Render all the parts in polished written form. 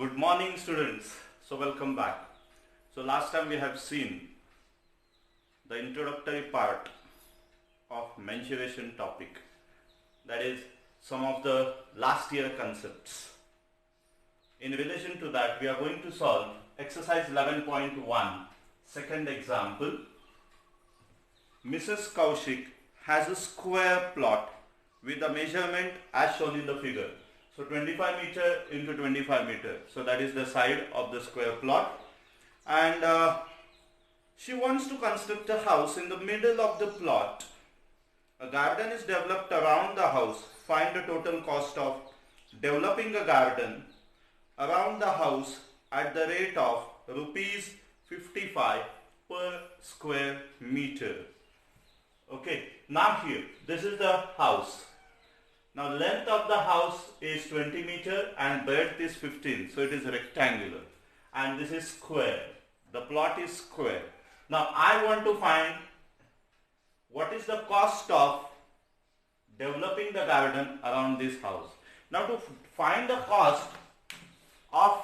Good morning, students. So welcome back. So last time we have seen the introductory part of mensuration topic, that is some of the last year concepts. In relation to that, we are going to solve exercise 11.1, second example. Mrs. Kaushik has a square plot with the measurement as shown in the figure. So 25 meter into 25 meter. So that is the side of the square plot. And she wants to construct a house in the middle of the plot. A garden is developed around the house. Find the total cost of developing a garden around the house at the rate of rupees 55 per square meter. Okay, now here, this is the house. Now length of the house is 20 meter and breadth is 15. So it is rectangular. And this is square. The plot is square. Now I want to find what is the cost of developing the garden around this house. Now to find the cost of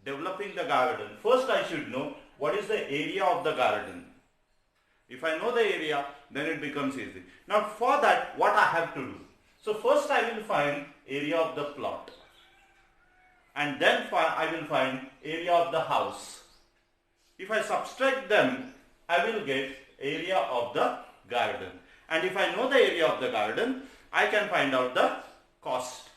developing the garden, first I should know what is the area of the garden. If I know the area, then it becomes easy. Now for that, what I have to do? So first I will find area of the plot, and then I will find area of the house. If I subtract them, I will get area of the garden. And if I know the area of the garden, I can find out the cost.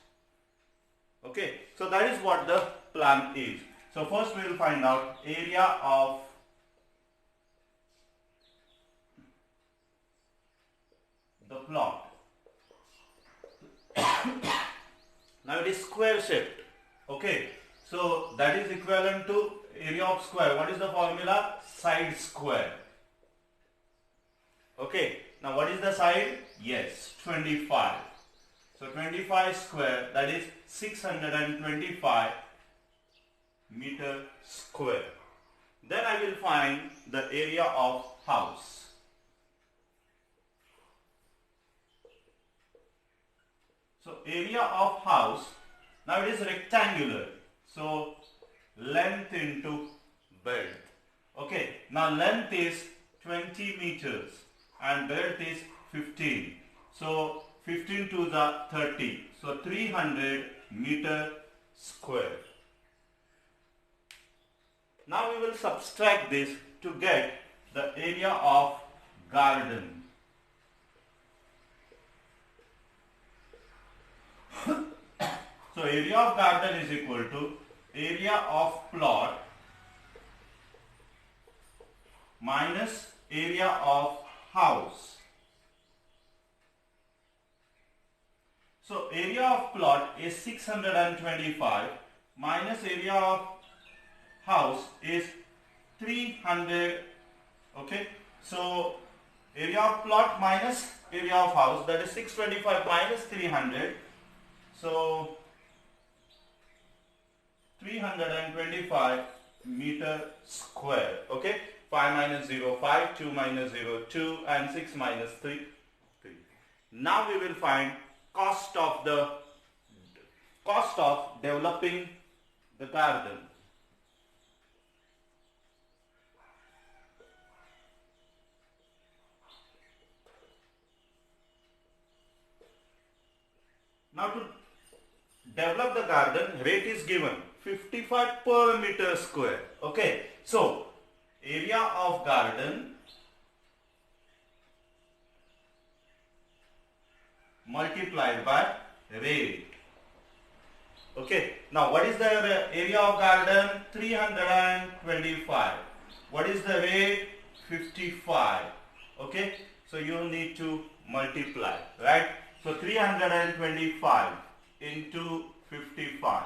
Okay, so that is what the plan is. So first we will find out area of the plot. Now it is square shaped. Okay, so that is equivalent to area of square. What is the formula? Side square. Okay, now what is the side? Yes, 25. So 25 square, that is 625 meter square. Then I will find the area of house. So area of house, now it is rectangular. So length into breadth. Okay, now length is 20 meters and breadth is 15. So 15 to the 30. So 300 meter square. Now we will subtract this to get the area of garden. So area of garden is equal to area of plot minus area of house. So area of plot is 625 minus area of house is 300. Okay, so area of plot minus area of house, that is 625 minus 300. So 325 meter square. Okay, 5 minus 0, 5, 2 minus 0, 2, and 6 minus 3, 3. Now we will find cost of developing the garden. Now to develop the garden, rate is given 55 per meter square. Okay, so area of garden multiplied by rate. Okay, now what is the area of garden? 325. What is the rate? 55. Okay, so you need to multiply, right? So 325 into 55.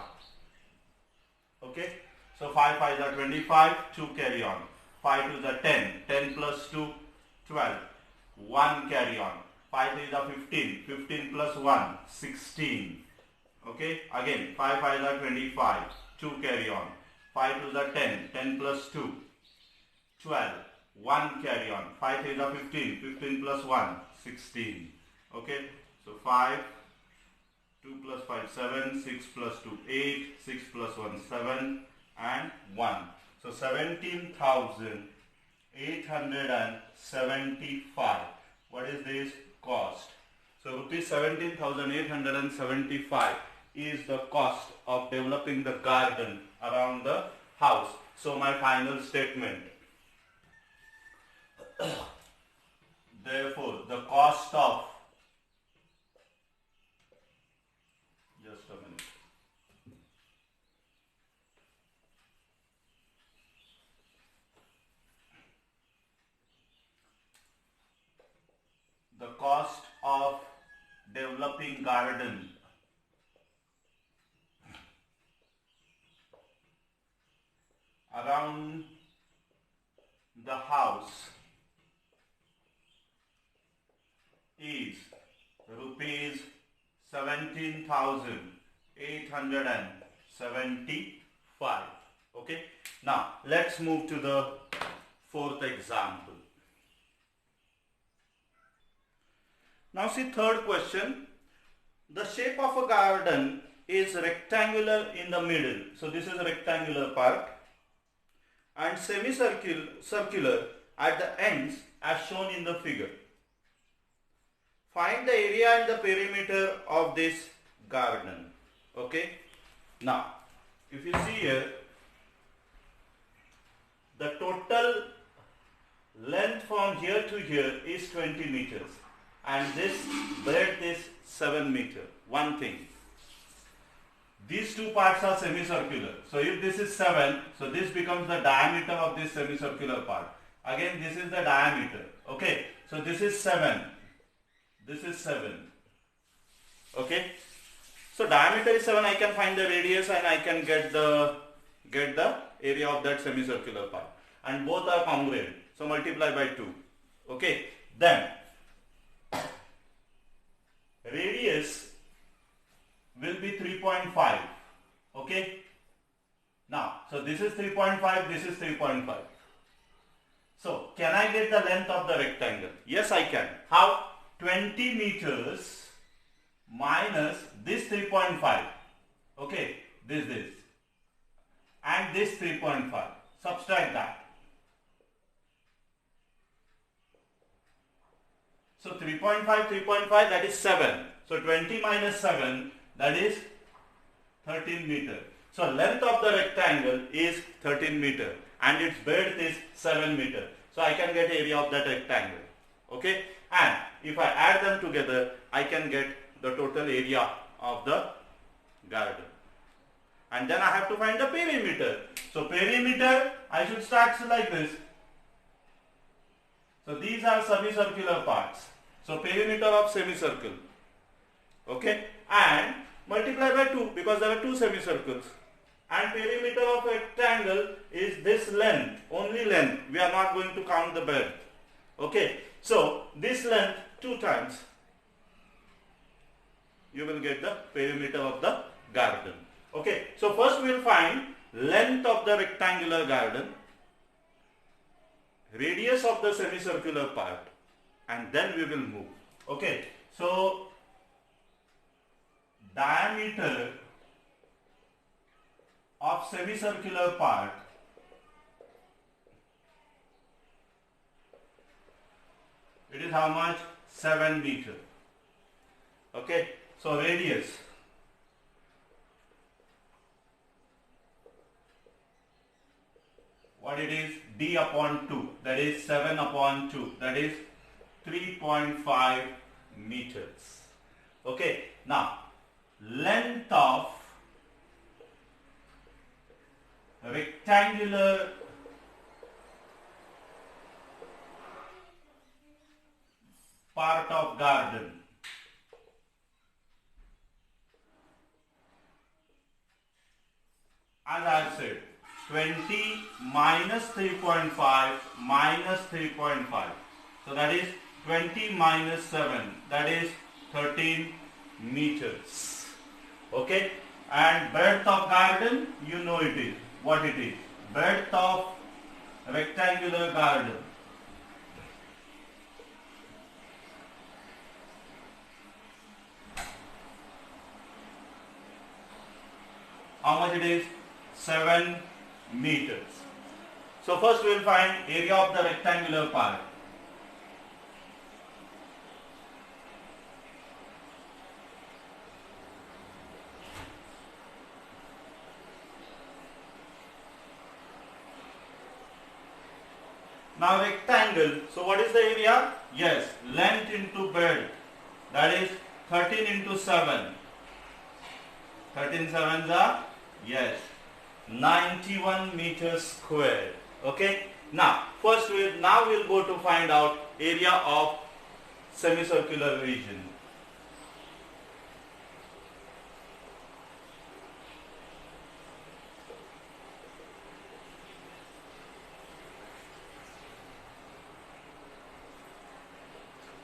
Okay, so 5 5 are 25, 2 carry on. 5 2 are 10, 10 plus 2, 12, 1 carry on. 5 3 are 15, 15 plus 1, 16. Okay, again 5 5 are 25, 2 carry on. 5 2 are 10, 10 plus 2, 12, 1 carry on. 5 3 are 15, 15 plus 1, 16. Okay, so 5 2 plus 5, 7, 6 plus 2, 8, 6 plus 1, 7 and 1. So 17,875. What is this cost? So rupees 17,875 is the cost of developing the garden around the house. So my final statement. Therefore, the cost of, just a minute. The cost of developing garden around the house is rupees 17,875. Okay. Now let's move to the fourth example. Now see third question. The shape of a garden is rectangular in the middle. So this is a rectangular part and semicircular at the ends as shown in the figure. Find the area and the perimeter of this garden. Okay. Now, if you see here, the total length from here to here is 20 meters and this breadth is 7 meters. One thing, these two parts are semicircular. So if this is 7, so this becomes the diameter of this semicircular part. Again, this is the diameter. Okay. So this is 7. This is 7. Okay. So diameter is 7. I can find the radius and I can get the area of that semicircular part. And both are congruent. So multiply by 2. Okay. Then radius will be 3.5. Okay. Now, so this is 3.5. This is 3.5. So can I get the length of the rectangle? Yes, I can. How? 20 meters minus this 3.5, okay, this, and this 3.5, subtract that. So 3.5, that is 7. So 20 minus 7, that is 13 meter. So length of the rectangle is 13 meter and its breadth is 7 meter. So I can get area of that rectangle. Okay. And if I add them together, I can get the total area of the garden. And then I have to find the perimeter. So perimeter, I should start like this. So these are semicircular parts. So perimeter of semicircle. Okay. And multiply by 2 because there are two semicircles. And perimeter of rectangle is this length, only length. We are not going to count the breadth. Okay. So this length 2 times, you will get the perimeter of the garden. Okay. So first we will find length of the rectangular garden, radius of the semicircular part, and then we will move. Okay. So diameter of semicircular part it is how much? 7 meter. Okay. So radius, what it is? D upon 2, that is 7 upon 2, that is 3.5 meters. Okay. Now length of rectangular part of garden, as I said, 20 minus 3.5 minus 3.5. So that is 20 minus 7, that is 13 meters. Okay. And breadth of garden, you know it is. What it is? Breadth of rectangular garden. How much it is? 7 meters. So first we will find area of the rectangular part. Now rectangle, so what is the area? Yes, length into breadth, that is 13 into 7. 13 sevens are, yes, 91 meters square. Okay. Now first we'll go to find out area of semicircular region.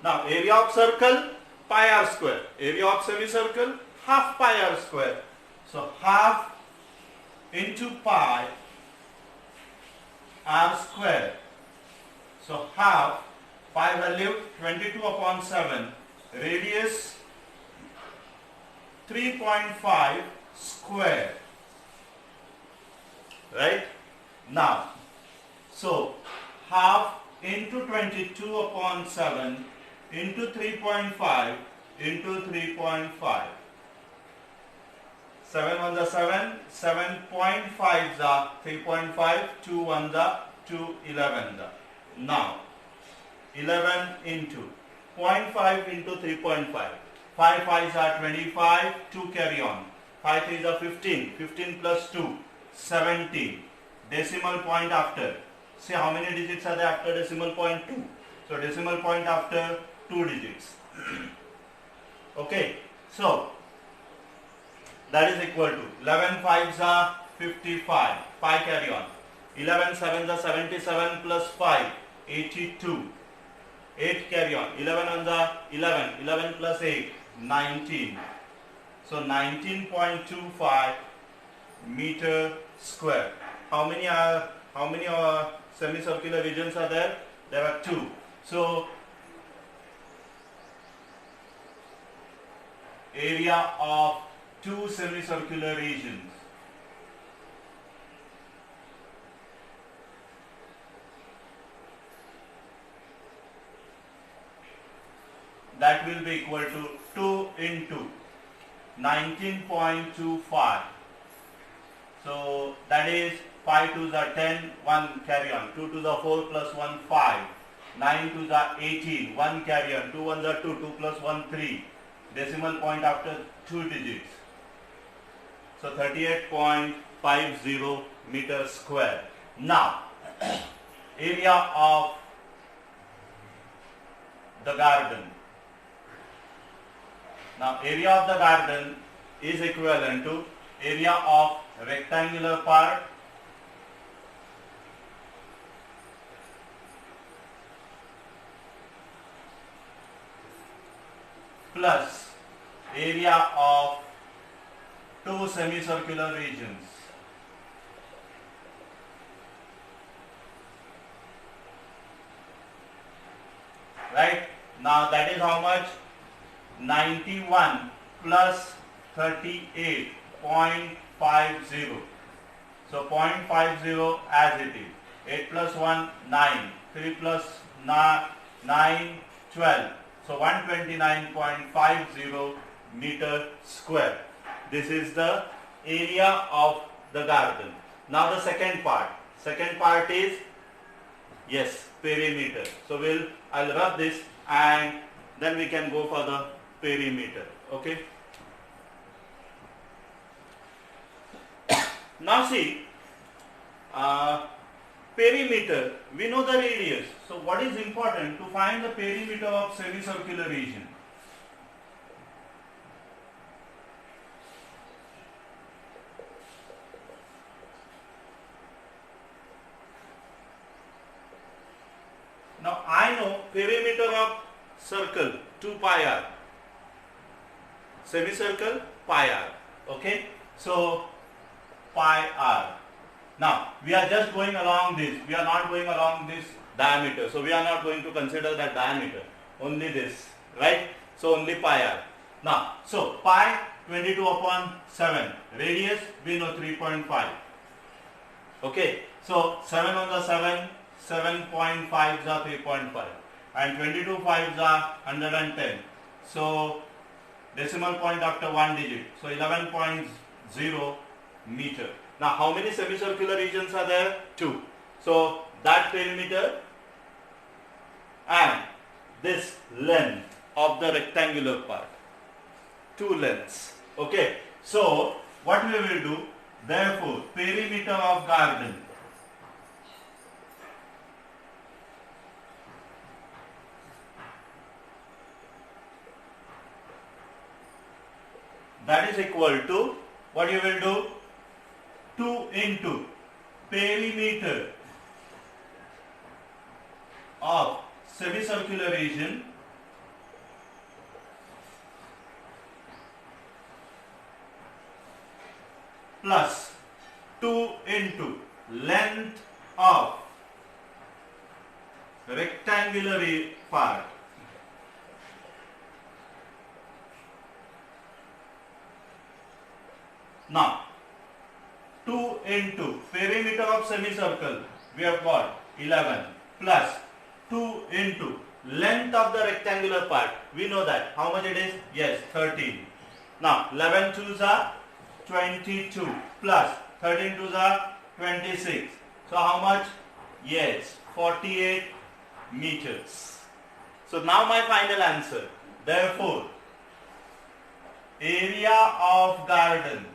Now area of circle, pi r square. Area of semicircle, half pi r square. So half into pi r square. So half, pi value 22 upon 7, radius 3.5 square. Right? Now, so half into 22 upon 7 into 3.5 into 3.5. 7 ones are 7, 7.5s are 3.5, 2 ones are 2 11s are. Now 11 into 0.5 into 3.5. 5 5s are 25, 2 carry on. 5 3s are 15, 15 plus 2, 17. Decimal point after. See how many digits are there after decimal point? 2. So decimal point after 2 digits. Okay. So that is equal to 11 5s are 55. 5 carry on. 11 7s are 77 plus 5, 82. 8 carry on. 11 ones are 11. 11 plus 8, 19. So 19.25 meter square. How many semicircular regions are there? There are 2. So area of 2 semicircular regions. That will be equal to 2 into 19.25. So that is 5 2s are 10, 1 carry on. 2 2s are 4 plus 1 5. 9 2s are 18, 1 carry on. 2 1s are 2, 2 plus 1 3. Decimal point after 2 digits. So 38.50 meters square. Now area of the garden. Now area of the garden is equivalent to area of rectangular part plus area of 2 semicircular regions. Right? Now that is how much? 91 plus 38.50. So 0.50 as it is. 8 plus 1, 9. 3 plus 9, 12. So 129.50 meter square. This is the area of the garden. Now the second part. Second part is, yes, perimeter. So I'll rub this and then we can go for the perimeter. Okay. Now see, perimeter, we know the radius. So what is important? To find the perimeter of semicircular region. Now I know perimeter of circle 2 pi r. Semicircle pi r. Okay. So pi r. Now we are just going along this. We are not going along this diameter. So we are not going to consider that diameter. Only this. Right. So only pi r. Now so pi 22 upon 7. Radius we know 3.5. Okay, so 7 on the 7, 7.5 are 3.5 and 22 5s are 110. So decimal point after one digit. So 11.0 meter. Now how many semicircular regions are there? 2. So that perimeter and this length of the rectangular part. 2 lengths. Okay. So what we will do? Therefore, perimeter of garden that is equal to, what you will do? 2 into perimeter of semicircular region plus 2 into length of rectangular part. Now 2 into perimeter of semicircle we have got 11 plus 2 into length of the rectangular part. We know that. How much it is? Yes, 13. Now 11 2s are 22 plus 13 2s are 26. So how much? Yes, 48 meters. So now my final answer. Therefore, area of garden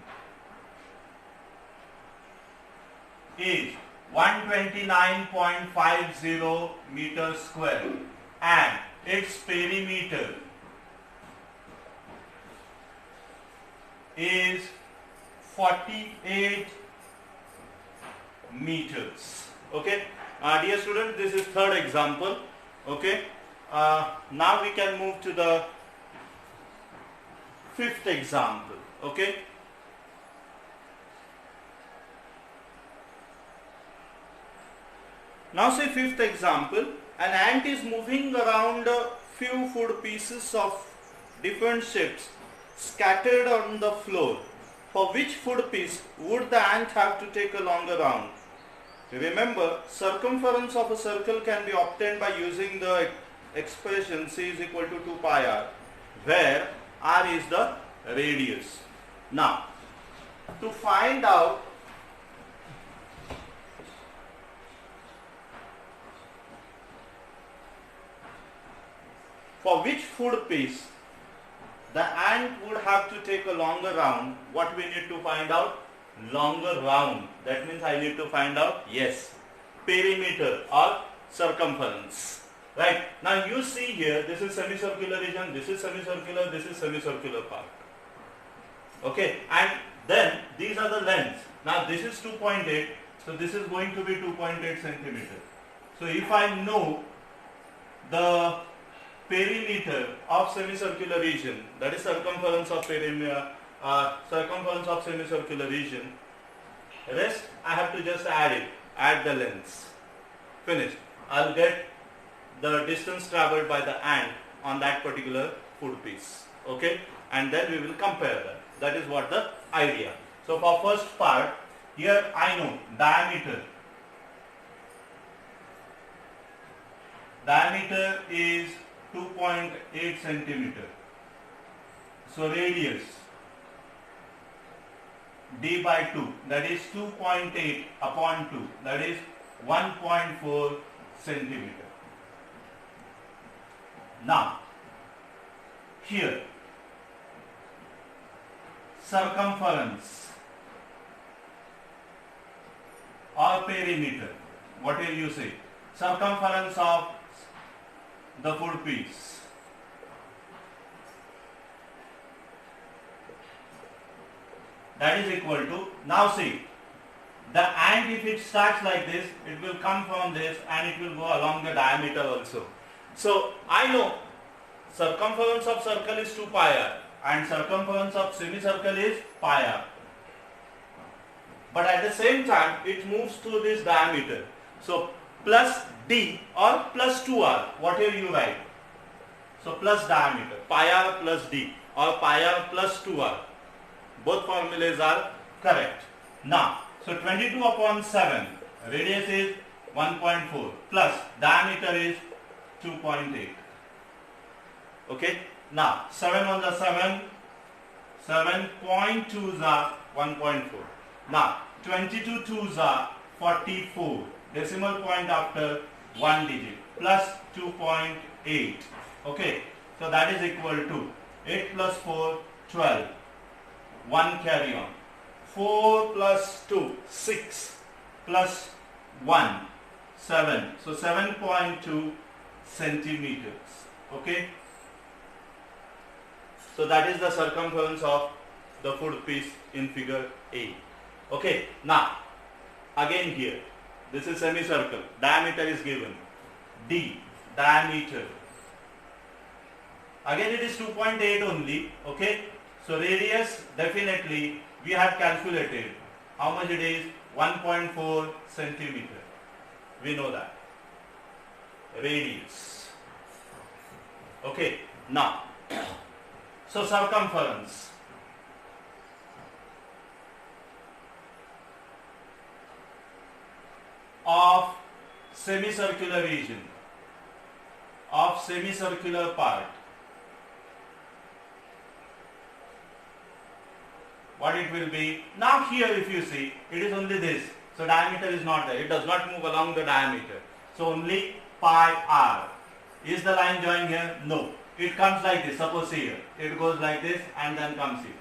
is 129.50 meters square and its perimeter is 48 meters. Okay, dear students, this is third example. Okay, now we can move to the fifth example. Okay. Now say fifth example, an ant is moving around a few food pieces of different shapes scattered on the floor. For which food piece would the ant have to take a longer round? Remember, circumference of a circle can be obtained by using the expression c is equal to 2 pi r, where r is the radius. Now, to find out for which food piece the ant would have to take a longer round, what we need to find out? Longer round. That means I need to find out, yes, perimeter or circumference. Right. Now you see here, this is semicircular region, this is semicircular, this is semicircular part. Okay. And then these are the lengths. Now this is 2.8, so this is going to be 2.8 centimeter. So if I know the perimeter of semicircular region, that is circumference of semicircular region, rest I have to just add it, add the lengths. Finished. I'll get the distance traveled by the ant on that particular food piece. Okay, and then we will compare that. That is what the idea. So for first part, here I know diameter. Diameter is 2.8 centimeter. So radius d by 2, that is 2.8 upon 2, that is 1.4 centimeter. Now here circumference or perimeter, what will you say? Circumference of the food piece. That is equal to, now see, the ant, if it starts like this, it will come from this and it will go along the diameter also. So I know circumference of circle is 2 pi r and circumference of semicircle is pi r. But at the same time it moves through this diameter. So plus d or plus 2r, whatever you write. So plus diameter, pi r plus d or pi r plus 2r. Both formulas are correct. Now, so 22 upon 7, radius is 1.4 plus diameter is 2.8. Okay. Now, 7 on the 7, 7.2s are 1.4. Now, 22 2s are 44. Decimal point after 1 digit plus 2.8. Okay. So that is equal to 8 plus 4, 12. 1 carry on. 4 plus 2, 6 plus 1, 7. So 7.2 centimeters. Okay. So that is the circumference of the food piece in figure A. Okay. Now, again here, this is semicircle. Diameter is given. D, diameter. Again it is 2.8 only. Okay. So radius, definitely we have calculated how much it is, 1.4 centimeter. We know that. Radius. Okay. Now, so circumference. Of semicircular region, of semicircular part, what it will be. Now here if you see, it is only this. So diameter is not there. It does not move along the diameter. So only pi r. Is the line joined here? No. It comes like this. Suppose here. It goes like this and then comes here.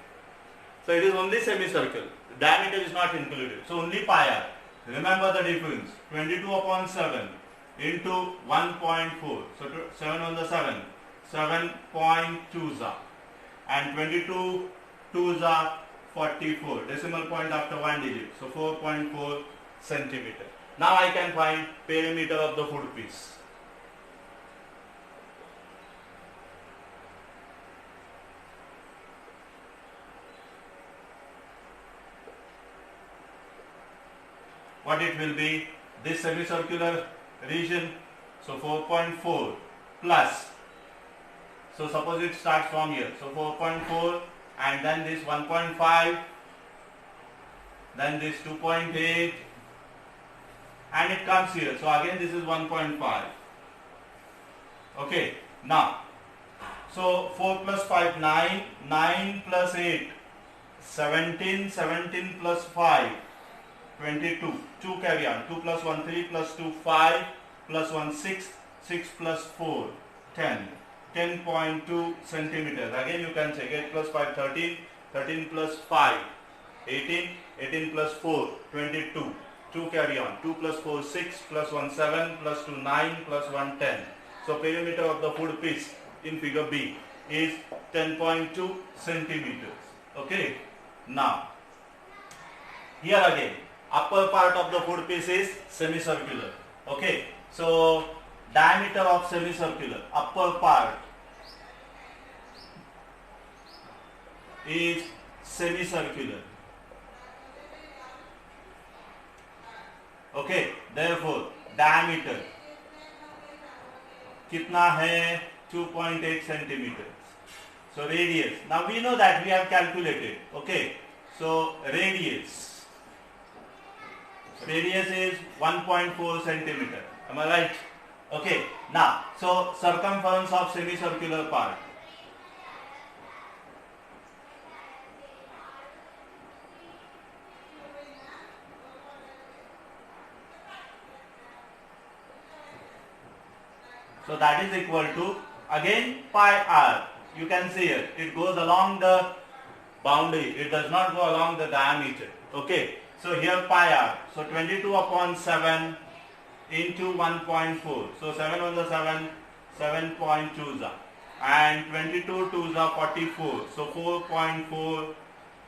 So it is only semicircle. Diameter is not included. So only pi r. Remember the difference. 22 upon 7 into 1.4. So 7 on the 7. 7.2s are. And 22 2s are 44. Decimal point after 1 digit. So 4.4 centimeter. Now I can find perimeter of the food piece. What it will be? This semicircular region. So 4.4 plus. So suppose it starts from here. So 4.4 and then this 1.5. Then this 2.8. And it comes here. So again this is 1.5. Okay. Now, so 4 plus 5, 9. 9 plus 8, 17. 17 plus 5, 22. 2 carry on. 2 plus 1, 3 plus 2, 5 plus 1, 6. 6 plus 4, 10. 10.2 centimeters. Again you can check. 8 plus 5, 13. 13 plus 5, 18. 18 plus 4, 22. 2 carry on. 2 plus 4, 6 plus 1, 7 plus 2, 9 plus 1, 10. So perimeter of the food piece in figure B is 10.2 centimeters. Okay. Now, here again, upper part of the food piece is semicircular. Okay. So, diameter of semicircular, upper part is semicircular. Okay. Therefore, diameter कितना है 2.8 centimeters. So radius. Now we know that we have calculated. Okay. So radius is 1.4 centimeter. Am I right? Okay. Now, so circumference of semicircular part. So that is equal to, again, pi r. You can see it. It goes along the boundary. It does not go along the diameter. Okay. So here pi r. So 22 upon 7 into 1.4. So 7 on the 7, 7.2s are. And 22 2s are 44. So 4.4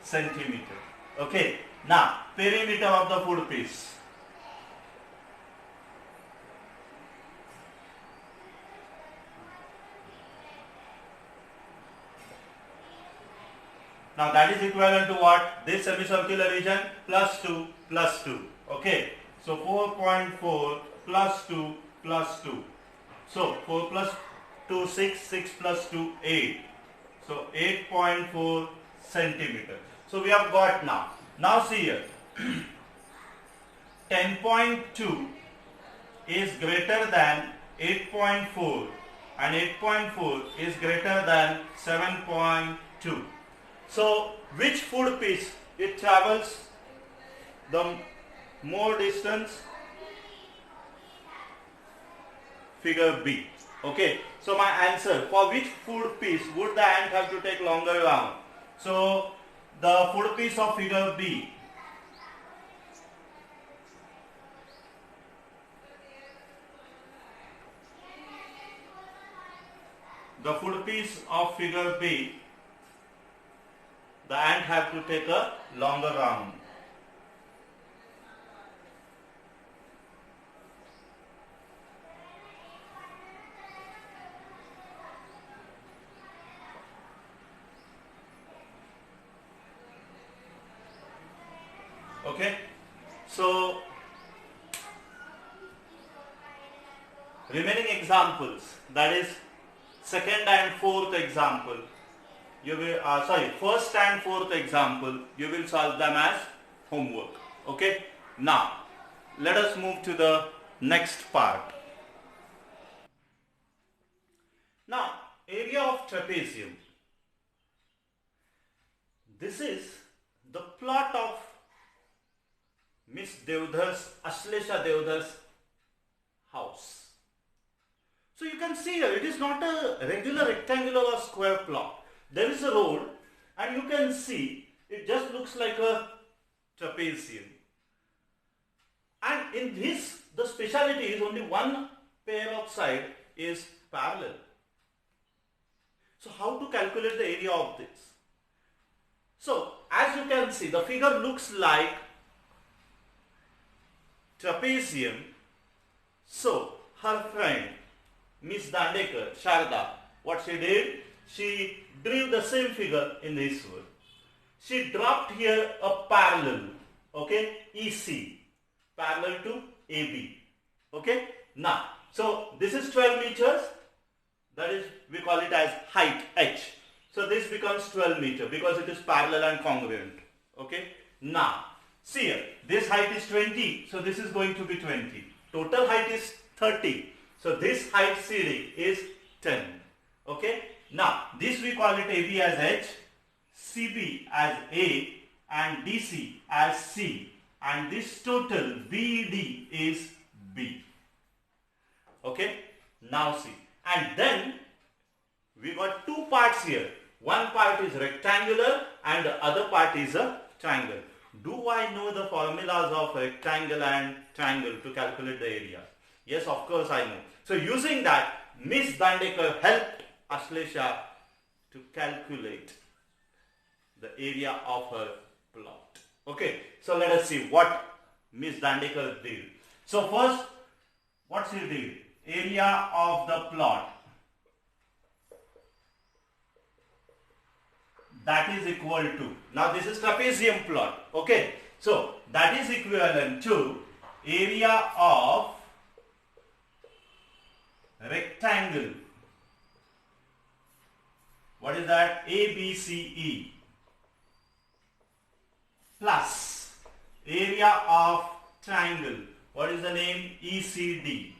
centimeter. Okay. Now, perimeter of the food piece. Now that is equivalent to what? This semicircular region plus 2 plus 2. Okay. So 4.4 plus 2 plus 2. So 4 plus 2, 6, 6 plus 2, 8. So 8.4 centimeter. So we have got now. Now see here. 10.2 is greater than 8.4 and 8.4 is greater than 7.2. So which food piece it travels the more distance? Figure B. Okay, so my answer, for which food piece would the ant have to take longer round? So the food piece of figure B, the food piece of figure B, the ant have to take a longer round. Okay, so remaining examples, that is second and fourth example, you will first and fourth example, you will solve them as homework. Okay, now let us move to the next part. Now, area of trapezium. This is the plot of Miss Devdhar's, Ashlesha Devdhar's house. So you can see here, it is not a regular rectangular or square plot. There is a road and you can see it just looks like a trapezium. And in this, the speciality is only one pair of side is parallel. So how to calculate the area of this? So as you can see, the figure looks like trapezium. So her friend Miss Dandekar, Sharda, what she did? She drew the same figure in this way. She dropped here a parallel, okay, EC, parallel to AB, okay. Now, so this is 12 meters, that is, we call it as height, H. So this becomes 12 meter because it is parallel and congruent, okay. Now, see here, this height is 20, so this is going to be 20. Total height is 30, so this height CD is 10, okay. Now, this we call it AB as H, CB as A and DC as C, and this total BD is B, okay. Now see, and then we got two parts here. One part is rectangular and the other part is a triangle. Do I know the formulas of rectangle and triangle to calculate the area? Yes, of course I know. So using that, Miss Dandekar helped Ashlesha to calculate the area of her plot. Okay, so let us see what Miss Dandekar did. So first, what she did? Area of the plot, that is equal to, now this is trapezium plot, okay. So that is equivalent to area of rectangle. What is that? ABCE plus area of triangle. What is the name? ECD.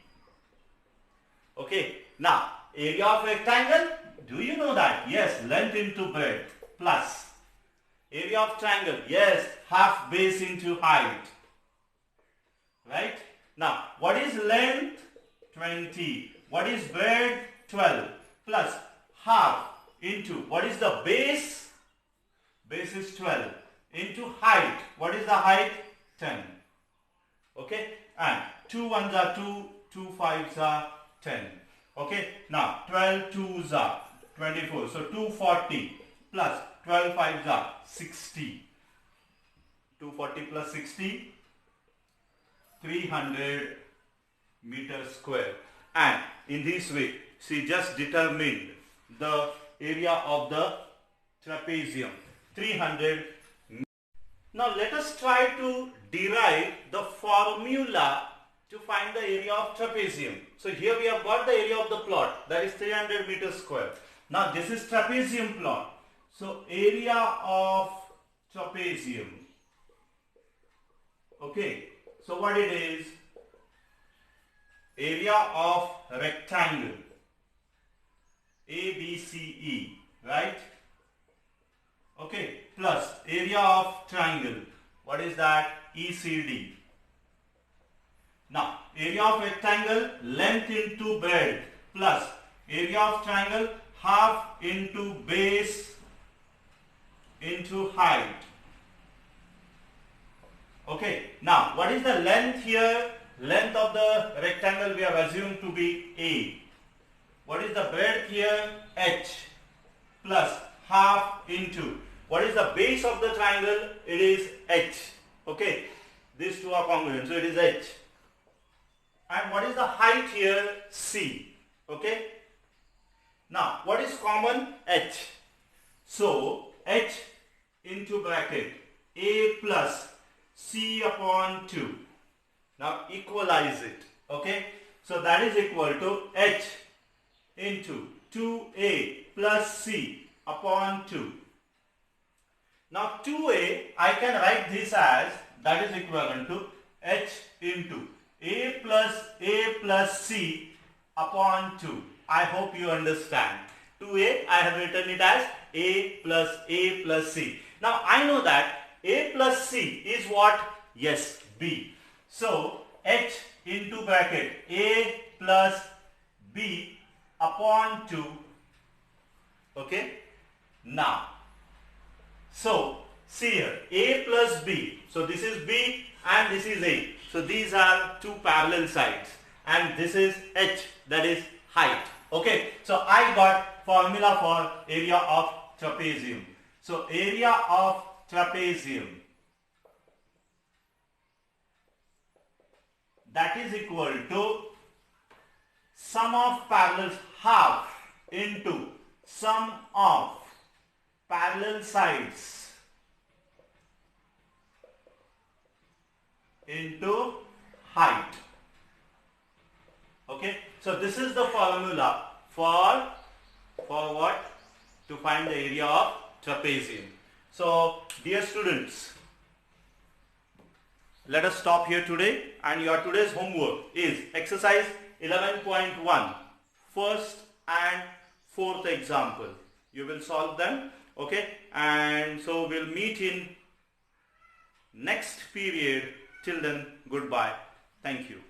Okay. Now, area of rectangle, do you know that? Yes, length into breadth plus area of triangle. Yes, half base into height. Right? Now, what is length? 20. What is breadth? 12 plus half into, what is the base? Base is 12 into height. What is the height? 10. Okay, and 2 ones are 2, 2 5s are 10. Okay, now 12 2s are 24. So 240 plus 12 5s are 60. 240 plus 60, 300 meters square. And in this way, she just determined the area of the trapezium, 300. Now let us try to derive the formula to find the area of trapezium. So here we have got the area of the plot, that is 300 meters square. Now this is trapezium plot. So area of trapezium. Okay, so what it is? Area of rectangle ABCE, right? Okay, plus area of triangle. What is that? ECD. Now, area of rectangle, length into breadth, plus area of triangle, half into base into height. Okay, now what is the length here? Length of the rectangle we have assumed to be A. What is the breadth here? H, plus half into. What is the base of the triangle? It is H. Okay, these two are congruent, so it is H. And what is the height here? C. Okay. Now, what is common? H. So, H into bracket A plus C upon 2. Now, equalize it. Okay. So, that is equal to H into 2A plus C upon 2. Now, 2A, I can write this as, that is equivalent to H into A plus C upon 2. I hope you understand. 2A, I have written it as A plus C. Now, I know that A plus C is what? Yes, B. So, H into bracket A plus B upon 2. Okay. Now, so, see here, A plus B. So, this is B and this is A. So, these are two parallel sides and this is H, that is height. Okay. So, I got formula for area of trapezium. So, area of trapezium, that is equal to sum of parallels, half into sum of parallel sides into height. Okay, so this is the formula for what? To find the area of trapezium. So, dear students, let us stop here today, and your today's homework is exercise 11.1, first and fourth example. You will solve them. Okay, and so we'll meet in next period. Till then, goodbye. Thank you.